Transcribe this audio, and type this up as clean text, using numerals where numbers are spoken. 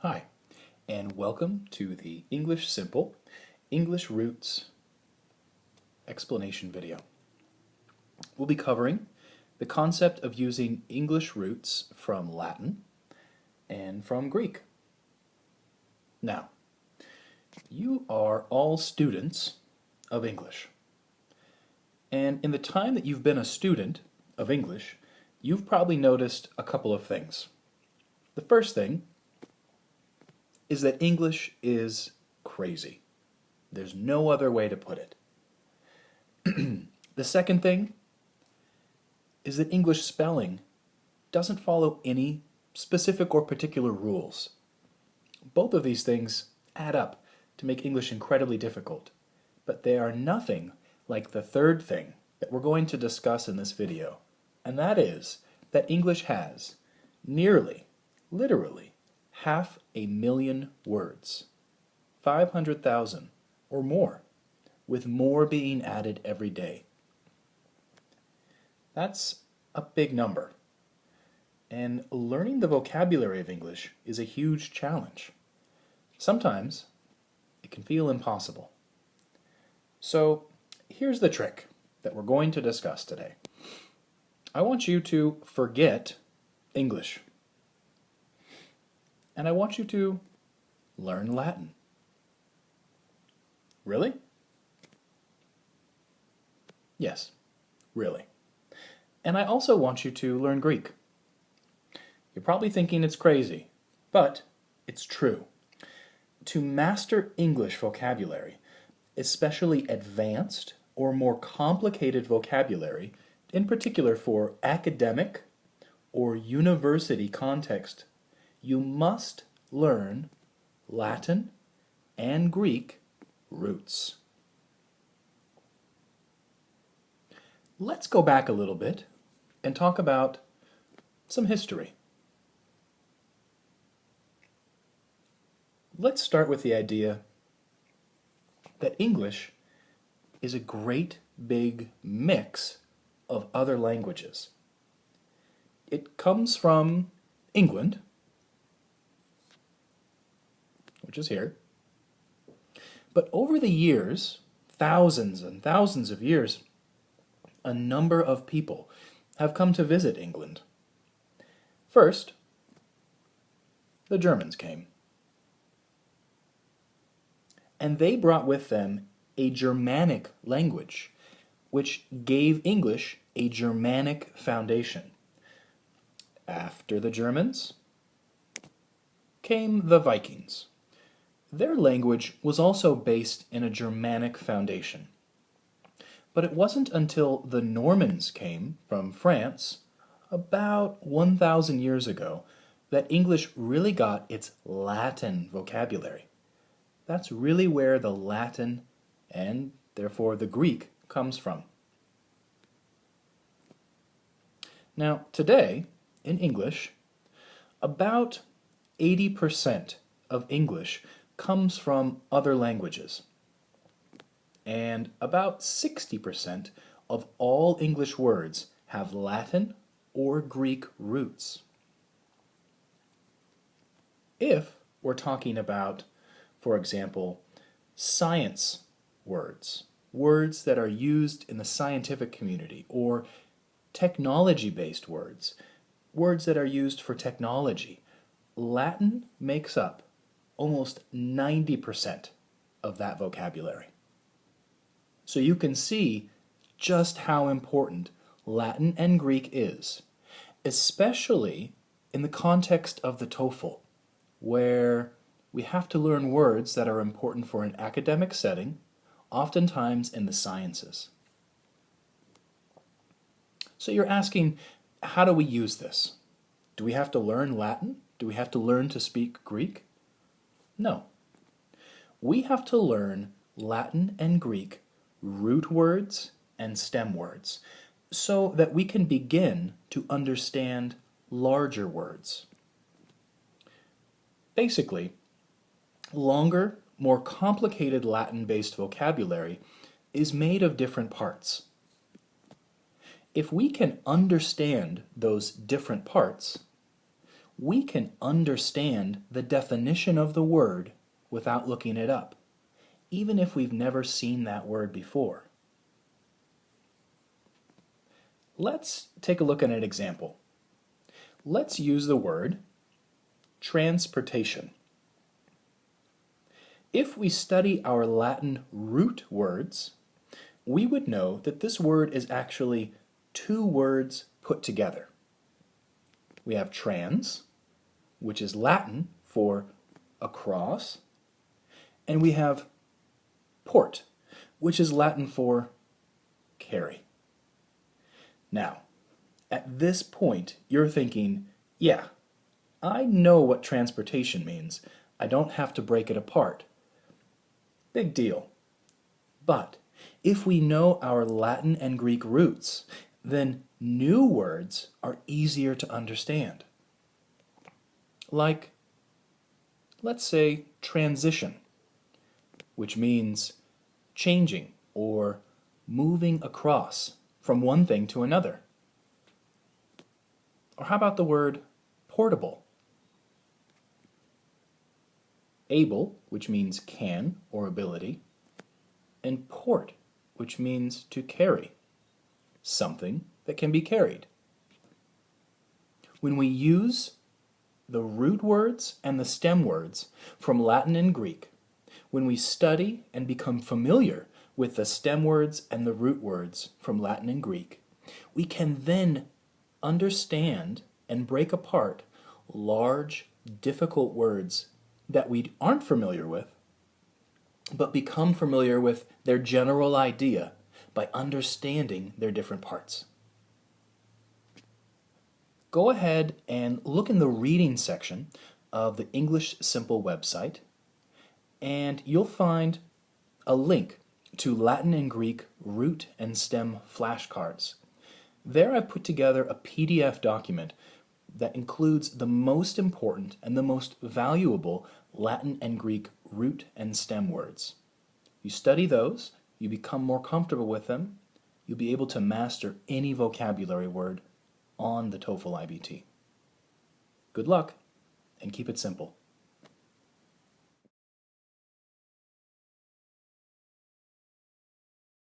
Hi, and welcome to the English Simple English Roots explanation video. We'll be covering the concept of using English roots from Latin and from Greek. Now, you are all students of English. And in the time that you've been a student of English, you've probably noticed a couple of things. The first thing is that English is crazy. There's no other way to put it. The second thing is that English spelling doesn't follow any specific or particular rules. Both of these things add up to make English incredibly difficult, but they are nothing like the third thing that we're going to discuss in this video, and that is that English has nearly, literally, 500,000 words, 500,000 or more, with more being added every day. That's a big number, and learning the vocabulary of English is a huge challenge. Sometimes it can feel impossible. So here's the trick that we're going to discuss today. I want you to forget English. And I want you to learn Latin. Really? Yes, really. And I also want you to learn Greek. You're probably thinking it's crazy, but it's true. To master English vocabulary, especially advanced or more complicated vocabulary, in particular for academic or university context, you must learn Latin and Greek roots. Let's go back a little bit and talk about some history. Let's start with the idea that English is a great big mix of other languages. It comes from England, which is here. But over the years, thousands and thousands of years, a number of people have come to visit England. First, the Germans came. And they brought with them a Germanic language, which gave English a Germanic foundation. After the Germans came the Vikings. Their language was also based in a Germanic foundation. But it wasn't until the Normans came from France about 1,000 years ago that English really got its Latin vocabulary. That's really where the Latin and therefore the Greek comes from. Now, today in English, about 80% of English comes from other languages. And about 60% of all English words have Latin or Greek roots. If we're talking about, for example, science words, words that are used in the scientific community, or technology-based words, words that are used for technology, Latin makes up almost 90% of that vocabulary. So you can see just how important Latin and Greek is, especially in the context of the TOEFL, where we have to learn words that are important for an academic setting, oftentimes in the sciences. So you're asking, how do we use this? Do we have to learn Latin? Do we have to learn to speak Greek? No. We have to learn Latin and Greek root words and stem words so that we can begin to understand larger words. Basically, longer, more complicated Latin-based vocabulary is made of different parts. If we can understand those different parts, we can understand the definition of the word without looking it up, even if we've never seen that word before. Let's take a look at an example. Let's use the word transportation. If we study our Latin root words, we would know that this word is actually two words put together. We have trans, which is Latin for across, and we have port, which is Latin for carry. Now, at this point, you're thinking, yeah, I know what transportation means. I don't have to break it apart. Big deal. But if we know our Latin and Greek roots, then new words are easier to understand. Like, let's say transition, which means changing or moving across from one thing to another. Or how about the word portable? Able, which means can or ability, and port, which means to carry, something that can be carried. When we use the root words and the stem words from Latin and Greek, when we study and become familiar with the stem words and the root words from Latin and Greek, we can then understand and break apart large, difficult words that we aren't familiar with, but become familiar with their general idea by understanding their different parts. Go ahead and look in the reading section of the English Simple website, and you'll find a link to Latin and Greek root and stem flashcards. There I've put together a PDF document that includes the most important and the most valuable Latin and Greek root and stem words. You study those, you become more comfortable with them, you'll be able to master any vocabulary word on the TOEFL iBT. Good luck, and keep it simple.